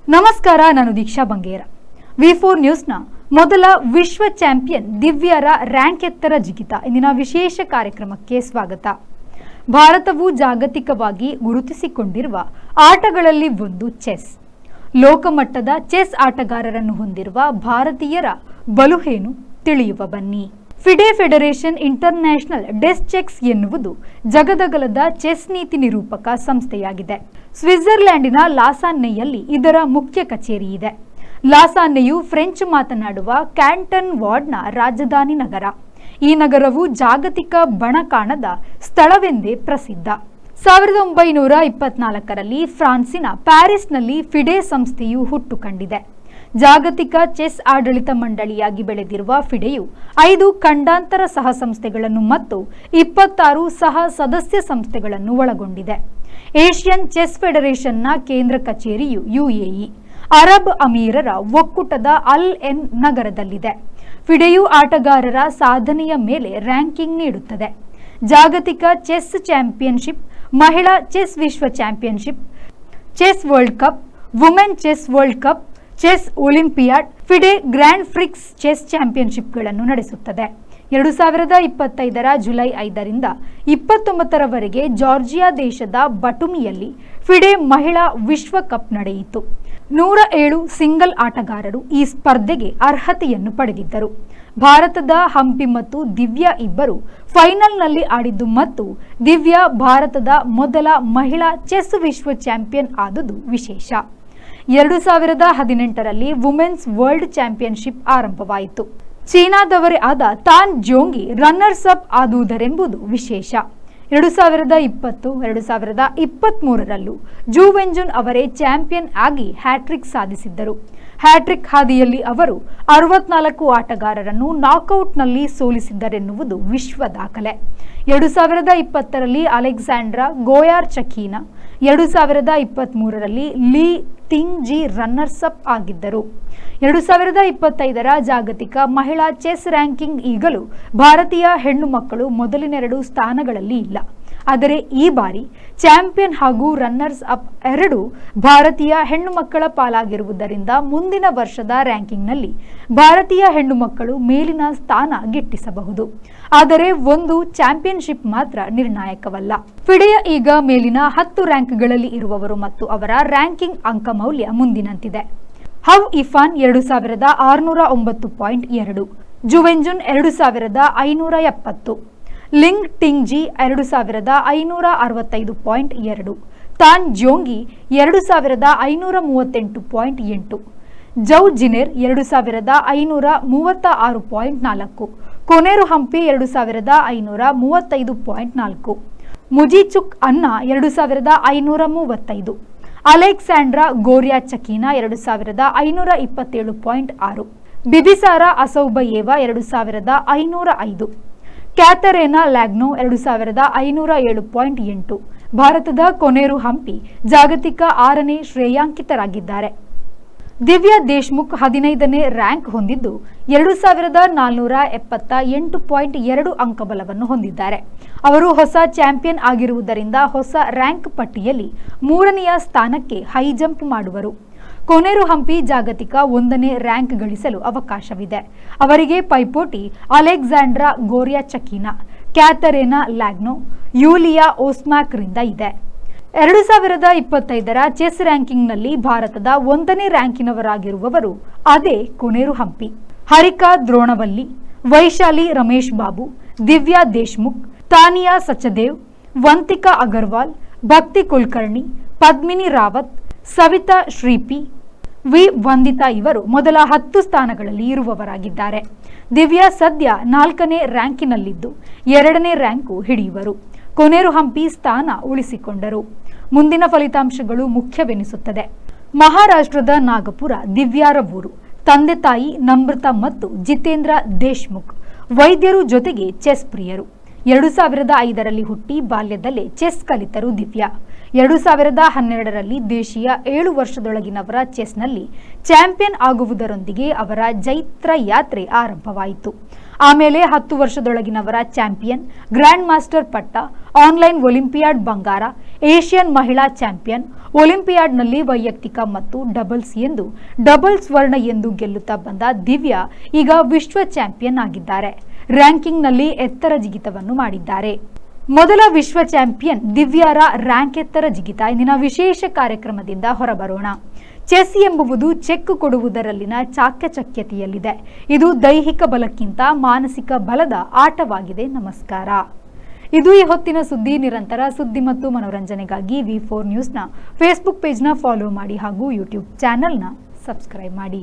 ನಮಸ್ಕಾರ, ನಾನು ದೀಕ್ಷಾ ಬಂಗೇರ. ವಿ4 ನ್ಯೂಸ್ನ ಮೊದಲ ವಿಶ್ವ ಚಾಂಪಿಯನ್ ದಿವ್ಯಾರ ರ್ಯಾಂಕ್ ಎತ್ತರ ಜಿಗಿತ ಇಂದಿನ ವಿಶೇಷ ಕಾರ್ಯಕ್ರಮಕ್ಕೆ ಸ್ವಾಗತ. ಭಾರತವು ಜಾಗತಿಕವಾಗಿ ಗುರುತಿಸಿಕೊಂಡಿರುವ ಆಟಗಳಲ್ಲಿ ಒಂದು ಚೆಸ್. ಲೋಕಮಟ್ಟದ ಚೆಸ್ ಆಟಗಾರರನ್ನು ಹೊಂದಿರುವ ಭಾರತೀಯರ ಬಲುಹೇನು ತಿಳಿಯುವ ಬನ್ನಿ. ಫಿಡೆ ಫೆಡರೇಷನ್ ಇಂಟರ್ನ್ಯಾಷನಲ್ ಡೆಸ್ಚೆಕ್ಸ್ ಎನ್ನುವುದು ಜಗದಗಲದ ಚೆಸ್ ನೀತಿ ನಿರೂಪಕ ಸಂಸ್ಥೆಯಾಗಿದೆ. ಸ್ವಿಟ್ಜರ್ಲ್ಯಾಂಡಿನ ಲಾಸಾನ್ನೆಯಲ್ಲಿ ಇದರ ಮುಖ್ಯ ಕಚೇರಿ ಇದೆ. ಲಾಸಾನ್ನೆಯು ಫ್ರೆಂಚ್ ಮಾತನಾಡುವ ಕ್ಯಾಂಟನ್ ವಾರ್ಡ್ನ ರಾಜಧಾನಿ ನಗರ. ಈ ನಗರವು ಜಾಗತಿಕ ಬಣಕಾಣದ ಸ್ಥಳವೆಂದೇ ಪ್ರಸಿದ್ಧ. 1924ರಲ್ಲಿ ಫ್ರಾನ್ಸಿನ ಪ್ಯಾರಿಸ್ನಲ್ಲಿ ಫಿಡೆ ಸಂಸ್ಥೆಯು ಹುಟ್ಟು ಕಂಡಿದೆ. ಜಾಗತಿಕ ಚೆಸ್ ಆಡಳಿತ ಮಂಡಳಿಯಾಗಿ ಬೆಳೆದಿರುವ ಫಿಡೆಯು 5 ಖಂಡಾಂತರ ಸಹ ಸಂಸ್ಥೆಗಳನ್ನು ಮತ್ತು 26 ಸಹ ಸದಸ್ಯ ಸಂಸ್ಥೆಗಳನ್ನು ಒಳಗೊಂಡಿದೆ. ಏಷ್ಯನ್ ಚೆಸ್ ಫೆಡರೇಷನ್ನ ಕೇಂದ್ರ ಕಚೇರಿಯು UAE, ಅರಬ್ ಅಮೀರರ ಒಕ್ಕೂಟದ ಅಲ್ ಎನ್ ನಗರದಲ್ಲಿದೆ. ಫಿಡೆಯು ಆಟಗಾರರ ಸಾಧನೆಯ ಮೇಲೆ ರ್ಯಾಂಕಿಂಗ್ ನೀಡುತ್ತದೆ. ಜಾಗತಿಕ ಚೆಸ್ ಚಾಂಪಿಯನ್ಶಿಪ್, ಮಹಿಳಾ ಚೆಸ್ ವಿಶ್ವ championship, chess world cup, women chess world cup, chess olympiad, FIDE grand prix chess ಚಾಂಪಿಯನ್ಶಿಪ್ಗಳನ್ನು ನಡೆಸುತ್ತದೆ. 2025ರ ಜುಲೈ 5ರಿಂದ 29ರವರೆಗೆ ಜಾರ್ಜಿಯಾ ದೇಶದ ಬಟುಮಿಯಲ್ಲಿ ಫಿಡೆ ಮಹಿಳಾ ವಿಶ್ವಕಪ್ ನಡೆಯಿತು. 107 ಸಿಂಗಲ್ ಆಟಗಾರರು ಈ ಸ್ಪರ್ಧೆಗೆ ಅರ್ಹತೆಯನ್ನು ಪಡೆದಿದ್ದರು. ಭಾರತದ ಹಂಪಿ ಮತ್ತು ದಿವ್ಯಾ ಇಬ್ಬರು ಫೈನಲ್ನಲ್ಲಿ ಆಡಿದ್ದು ಮತ್ತು ದಿವ್ಯಾ ಭಾರತದ ಮೊದಲ ಮಹಿಳಾ ಚೆಸ್ ವಿಶ್ವ ಚಾಂಪಿಯನ್ ಆದುದು ವಿಶೇಷ. 2018ರಲ್ಲಿ ವುಮೆನ್ಸ್ ವರ್ಲ್ಡ್ ಚಾಂಪಿಯನ್ಶಿಪ್ ಆರಂಭವಾಯಿತು. ಚೀನಾದವರೇ ಆದ ತಾನ್ ಜ್ಯೋಂಗಿ ರನ್ನರ್ಸ್ ಅಪ್ ಆದುದರೆಂಬುದು ವಿಶೇಷ. 2020-2023ರಲ್ಲೂ ಜು ವೆಂಜುನ್ ಅವರೇ ಚಾಂಪಿಯನ್ ಆಗಿ ಹ್ಯಾಟ್ರಿಕ್ ಸಾಧಿಸಿದ್ದರು. ಹ್ಯಾಟ್ರಿಕ್ ಹಾದಿಯಲ್ಲಿ ಅವರು 64 ಆಟಗಾರರನ್ನು ನಾಕೌಟ್ನಲ್ಲಿ ಸೋಲಿಸಿದ್ದರೆನ್ನುವುದು ವಿಶ್ವ ದಾಖಲೆ. 2020ರಲ್ಲಿ ಅಲೆಕ್ಸಾಂಡ್ರಾ ಗೋಯಾರ್ಚಕೀನಾ, 2023ರಲ್ಲಿ ಲೀ ತಿಂಗ್ಜಿ ರನ್ನರ್ಸ್ ಅಪ್ ಆಗಿದ್ದರು. 2025ರ ಜಾಗತಿಕ ಮಹಿಳಾ ಚೆಸ್ ರ್ಯಾಂಕಿಂಗ್ ಈಗಲೂ ಭಾರತೀಯ ಹೆಣ್ಣು ಮಕ್ಕಳು ಮೊದಲಿನೆರಡು ಸ್ಥಾನಗಳಲ್ಲಿ ಇಲ್ಲ. ಆದರೆ ಈ ಬಾರಿ ಚಾಂಪಿಯನ್ ಹಾಗೂ ರನ್ನರ್ಸ್ ಅಪ್ ಎರಡೂ ಭಾರತೀಯ ಹೆಣ್ಣು ಮಕ್ಕಳ ಪಾಲಾಗಿರುವುದರಿಂದ ಮುಂದಿನ ವರ್ಷದ ರ್ಯಾಂಕಿಂಗ್ನಲ್ಲಿ ಭಾರತೀಯ ಹೆಣ್ಣು ಮಕ್ಕಳು ಮೇಲಿನ ಸ್ಥಾನ ಗಿಟ್ಟಿಸಬಹುದು. ಆದರೆ ಒಂದು ಚಾಂಪಿಯನ್ಶಿಪ್ ಮಾತ್ರ ನಿರ್ಣಾಯಕವಲ್ಲ. ಫಿಡೆಯ ಈಗ ಮೇಲಿನ 10 ರ್ಯಾಂಕ್ಗಳಲ್ಲಿ ಇರುವವರು ಮತ್ತು ಅವರ ರ್ಯಾಂಕಿಂಗ್ ಅಂಕ ಮೌಲ್ಯ ಮುಂದಿನಂತಿದೆ. ಹವ್ ಇಫಾನ್ 2609.2, ಜುವೆಂಜುನ್ 2570, ಲಿಂಗ್ ಟಿಂಗ್ಜಿ 2565.2, ತಾನ್ ಜ್ಯೋಂಗಿ 2538.8, ಜೌ ಜಿನೆರ್ 2536.4, ಕೊನೇರು ಹಂಪಿ 2535.4, ಮುಜಿಚುಕ್ ಅನ್ನಾ 2535, ಅಲೆಕ್ಸಾಂಡ್ರಾ ಗೋರ್ಯಾಚಕೀನಾ 2527.6, ಬಿಬಿಸಾರಾ ಅಸೌಬಯೇವಾ 2505, ಕ್ಯಾಥರೇನಾ ಲ್ಯಾಗ್ನೋ 2507.8. ಭಾರತದ ಕೊನೇರು ಹಂಪಿ ಜಾಗತಿಕ 6ನೇ ಶ್ರೇಯಾಂಕಿತರಾಗಿದ್ದಾರೆ. ದಿವ್ಯಾ ದೇಶ್ಮುಖ್ 15ನೇ ರ್ಯಾಂಕ್ ಹೊಂದಿದ್ದು 2478.2 ಅಂಕಬಲವನ್ನು ಹೊಂದಿದ್ದಾರೆ. ಅವರು ಹೊಸ ಚಾಂಪಿಯನ್ ಆಗಿರುವುದರಿಂದ ಹೊಸ ರ್ಯಾಂಕ್ ಪಟ್ಟಿಯಲ್ಲಿ 3ನೆಯ ಸ್ಥಾನಕ್ಕೆ ಹೈ ಜಂಪ್ ಮಾಡುವರು. ಕೊನೇರು ಹಂಪಿ ಜಾಗತಿಕ 1ನೇ ರ್ಯಾಂಕ್ ಗಳಿಸಲು ಅವಕಾಶವಿದೆ. ಅವರಿಗೆ ಪೈಪೋಟಿ ಅಲೆಕ್ಸಾಂಡ್ರಾ ಗೋರ್ಯಾಚಕೀನಾ, ಕ್ಯಾಥರೇನಾ ಲ್ಯಾಗ್ನೋ, ಯೂಲಿಯಾ ಓಸ್ಮ್ಯಾಕ್ರಿಂದ ಇದೆ. 2025ರ ಚೆಸ್ ರ್ಯಾಂಕಿಂಗ್ನಲ್ಲಿ ಭಾರತದ 1ನೇ ರ್ಯಾಂಕಿನವರಾಗಿರುವವರು ಅದೇ ಕೊನೇರು ಹಂಪಿ. ಹರಿಕಾ ದ್ರೋಣವಲ್ಲಿ, ವೈಶಾಲಿ ರಮೇಶ್ ಬಾಬು, ದಿವ್ಯಾ ದೇಶ್ಮುಖ್, ತಾನಿಯಾ ಸಚದೇವ್, ವಂತಿಕಾ ಅಗರ್ವಾಲ್, ಭಕ್ತಿ ಕುಲಕರ್ಣಿ, ಪದ್ಮಿನಿ ರಾವತ್, ಸವಿತಾ ಶ್ರೀಪಿ, ವಿ ವಂದಿತಾ ಇವರು ಮೊದಲ 10 ಸ್ಥಾನಗಳಲ್ಲಿ ಇರುವವರಾಗಿದ್ದಾರೆ. ದಿವ್ಯಾ ಸದ್ಯ 4ನೇ ರ್ಯಾಂಕಿನಲ್ಲಿದ್ದು 2ನೇ ರ್ಯಾಂಕು ಹಿಡಿಯುವರು. ಕೊನೇರು ಹಂಪಿ ಸ್ಥಾನ ಉಳಿಸಿಕೊಂಡರು. ಮುಂದಿನ ಫಲಿತಾಂಶಗಳು ಮುಖ್ಯವೆನಿಸುತ್ತದೆ. ಮಹಾರಾಷ್ಟ್ರದ ನಾಗಪುರ ದಿವ್ಯಾರ ಊರು. ತಂದೆ ತಾಯಿ ನಮ್ರತಾ ಮತ್ತು ಜಿತೇಂದ್ರ ದೇಶ್ಮುಖ್ ವೈದ್ಯರು ಜೊತೆಗೆ ಚೆಸ್ ಪ್ರಿಯರು. 2005ರಲ್ಲಿ ಹುಟ್ಟಿ ಬಾಲ್ಯದಲ್ಲೇ ಚೆಸ್ ಕಲಿತರು ದಿವ್ಯಾ. 2012ರಲ್ಲಿ ದೇಶೀಯ 7 ವರ್ಷದೊಳಗಿನವರ ಚೆಸ್ನಲ್ಲಿ ಚಾಂಪಿಯನ್ ಆಗುವುದರೊಂದಿಗೆ ಅವರ ಜೈತ್ರ ಯಾತ್ರೆ ಆರಂಭವಾಯಿತು. ಆಮೇಲೆ 10 ವರ್ಷದೊಳಗಿನವರ ಚಾಂಪಿಯನ್, ಗ್ರ್ಯಾಂಡ್ ಮಾಸ್ಟರ್ ಪಟ್ಟ, ಆನ್ಲೈನ್ ಒಲಿಂಪಿಯಾಡ್ ಬಂಗಾರ, ಏಷ್ಯನ್ ಮಹಿಳಾ ಚಾಂಪಿಯನ್, ಒಲಿಂಪಿಯಾಡ್ನಲ್ಲಿ ವೈಯಕ್ತಿಕ ಮತ್ತು ಡಬಲ್ಸ್ ಎಂದು ಡಬಲ್ ಸ್ವರ್ಣ ಎಂದು ಗೆಲ್ಲುತ್ತಾ ಬಂದ ದಿವ್ಯಾ ಈಗ ವಿಶ್ವ ಚಾಂಪಿಯನ್ ಆಗಿದ್ದಾರೆ. ರ್ಯಾಂಕಿಂಗ್ನಲ್ಲಿ ಎತ್ತರ ಜಿಗಿತವನ್ನು ಮಾಡಿದ್ದಾರೆ. ಮೊದಲ ವಿಶ್ವ ಚಾಂಪಿಯನ್ ದಿವ್ಯಾರ ರ್ಯಾಂಕ್ ಎತ್ತರ ಜಿಗಿತ ಇಂದಿನ ವಿಶೇಷ ಕಾರ್ಯಕ್ರಮದಿಂದ ಹೊರಬರೋಣ. ಚೆಸ್ ಎಂಬುದು ಚೆಕ್ ಕೊಡುವುದರಲ್ಲಿನ ಚಾಕಚಕ್ಯತೆಯಲ್ಲಿದೆ. ಇದು ದೈಹಿಕ ಬಲಕ್ಕಿಂತ ಮಾನಸಿಕ ಬಲದ ಆಟವಾಗಿದೆ. ನಮಸ್ಕಾರ. ಇದು ಈ ಹೊತ್ತಿನ ಸುದ್ದಿ. ನಿರಂತರ ಸುದ್ದಿ ಮತ್ತು ಮನೋರಂಜನೆಗಾಗಿ V4 ನ್ಯೂಸ್ನ ಫೇಸ್ಬುಕ್ ಪೇಜ್ನ ಫಾಲೋ ಮಾಡಿ ಹಾಗೂ ಯೂಟ್ಯೂಬ್ ಚಾನೆಲ್ನ ಸಬ್ಸ್ಕ್ರೈಬ್ ಮಾಡಿ.